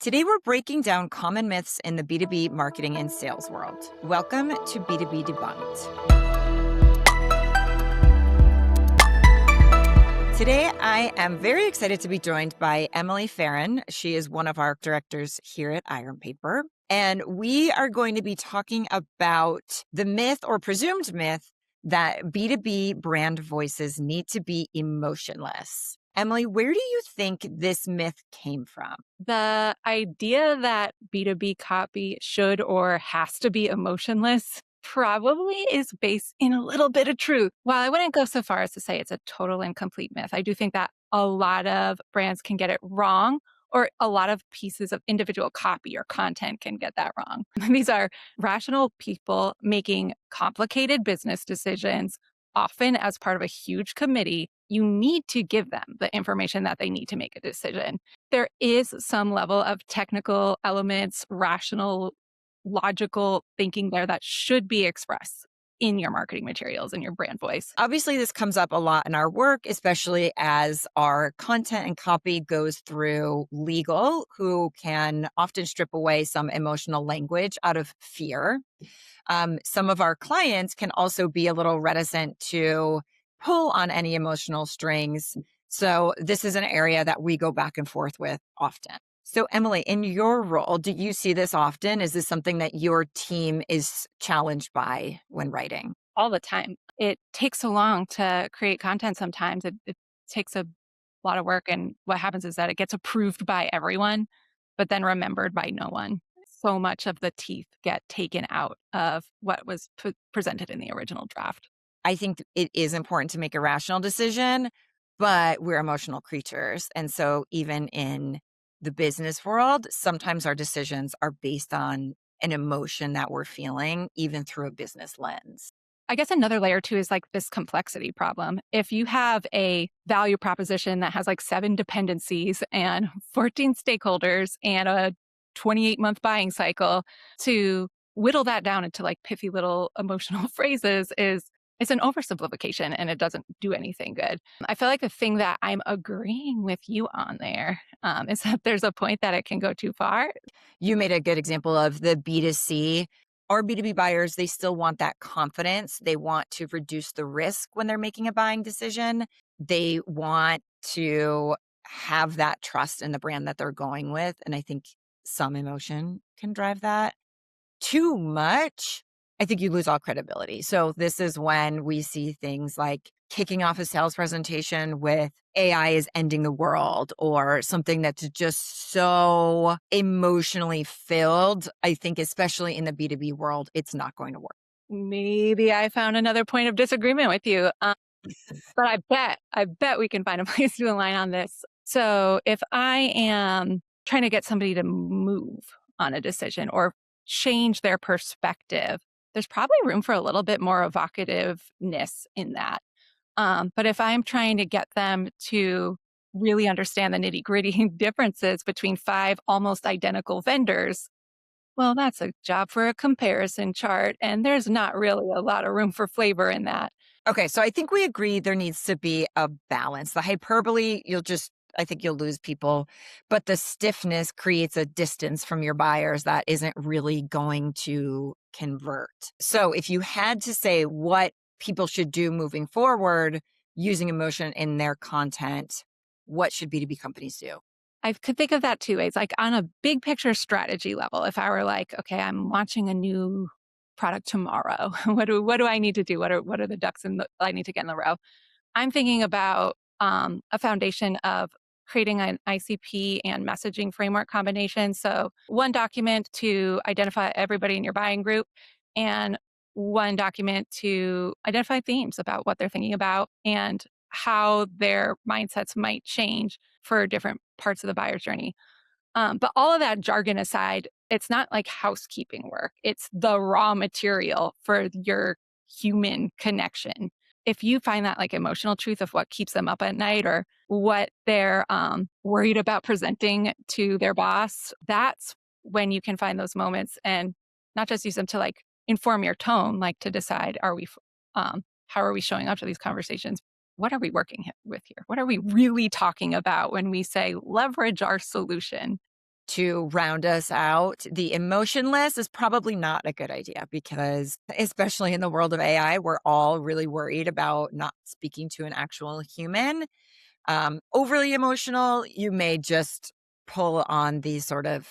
Today, we're breaking down common myths in the B2B marketing and sales world. Welcome to B2B Debunked. Today, I am very excited to be joined by Emily Ferron. She is one of our directors here at Iron Paper. And we are going to be talking about the myth or presumed myth that B2B brand voices need to be emotionless. Emily, where do you think this myth came from? The idea that B2B copy should or has to be emotionless probably is based in a little bit of truth. While I wouldn't go so far as to say it's a total and complete myth, I do think that a lot of brands can get it wrong, or a lot of pieces of individual copy or content can get that wrong. These are rational people making complicated business decisions, often as part of a huge committee. You need to give them the information that they need to make a decision. There is some level of technical elements, rational, logical thinking there that should be expressed in your marketing materials and your brand voice. Obviously, this comes up a lot in our work, especially as our content and copy goes through legal, who can often strip away some emotional language out of fear. Some of our clients can also be a little reticent to pull on any emotional strings. So, this is an area that we go back and forth with often. So, Emily, in your role, do you see this often? Is this something that your team is challenged by when writing? All the time. It takes so long to create content sometimes. It takes a lot of work. And what happens is that it gets approved by everyone, but then remembered by no one. So much of the teeth get taken out of what was presented in the original draft. I think it is important to make a rational decision, but we're emotional creatures. And so, even in the business world, sometimes our decisions are based on an emotion that we're feeling, even through a business lens. I guess another layer too is like this complexity problem. If you have a value proposition that has like 7 dependencies and 14 stakeholders and a 28-month buying cycle, to whittle that down into like pithy little emotional phrases is it's an oversimplification and it doesn't do anything good. I feel like the thing that I'm agreeing with you on there is that there's a point that it can go too far. You made a good example of the B2C. Our B2B buyers, they still want that confidence. They want to reduce the risk when they're making a buying decision. They want to have that trust in the brand that they're going with. And I think some emotion can drive that. Too much, I think you lose all credibility. So this is when we see things like kicking off a sales presentation with AI is ending the world, or something that's just so emotionally filled. I think especially in the B2B world, it's not going to work. Maybe I found another point of disagreement with you. But I bet we can find a place to align on this. So if I am trying to get somebody to move on a decision or change their perspective, there's probably room for a little bit more evocativeness in that. But if I'm trying to get them to really understand the nitty gritty differences between 5 almost identical vendors, well, that's a job for a comparison chart. And there's not really a lot of room for flavor in that. Okay, so I think we agree there needs to be a balance. The hyperbole, I think you'll lose people, but the stiffness creates a distance from your buyers that isn't really going to convert. So if you had to say what people should do moving forward using emotion in their content, what should B2B companies do? I could think of that two ways, like on a big picture strategy level. If I were like, okay, I'm launching a new product tomorrow, what do I need to do? What are the ducks I need to get in the row? I'm thinking about a foundation of creating an ICP and messaging framework combination. So one document to identify everybody in your buying group, and one document to identify themes about what they're thinking about and how their mindsets might change for different parts of the buyer's journey. But all of that jargon aside, it's not like housekeeping work. It's the raw material for your human connection. If you find that like emotional truth of what keeps them up at night or what they're worried about presenting to their boss, that's when you can find those moments and not just use them to like inform your tone, like to decide, how are we showing up to these conversations? What are we working with here? What are we really talking about when we say leverage our solution? to round us out. The emotionless is probably not a good idea because, especially in the world of AI, we're all really worried about not speaking to an actual human. Overly emotional, you may just pull on these sort of,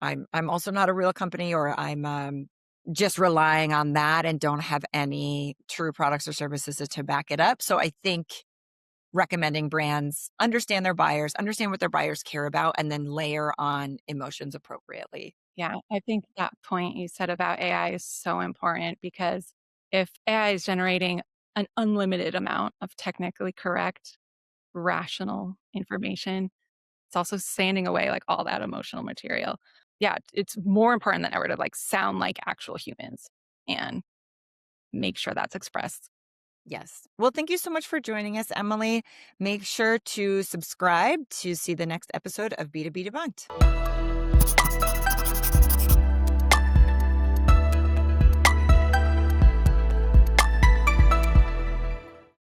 I'm also not a real company, or I'm just relying on that and don't have any true products or services to back it up. So I think recommending brands understand their buyers, understand what their buyers care about, and then layer on emotions appropriately. Yeah, I think that point you said about AI is so important because if AI is generating an unlimited amount of technically correct, rational information, it's also sanding away like all that emotional material. Yeah, it's more important than ever to like sound like actual humans and make sure that's expressed. Yes. Well, thank you so much for joining us, Emily. Make sure to subscribe to see the next episode of B2B Debunked.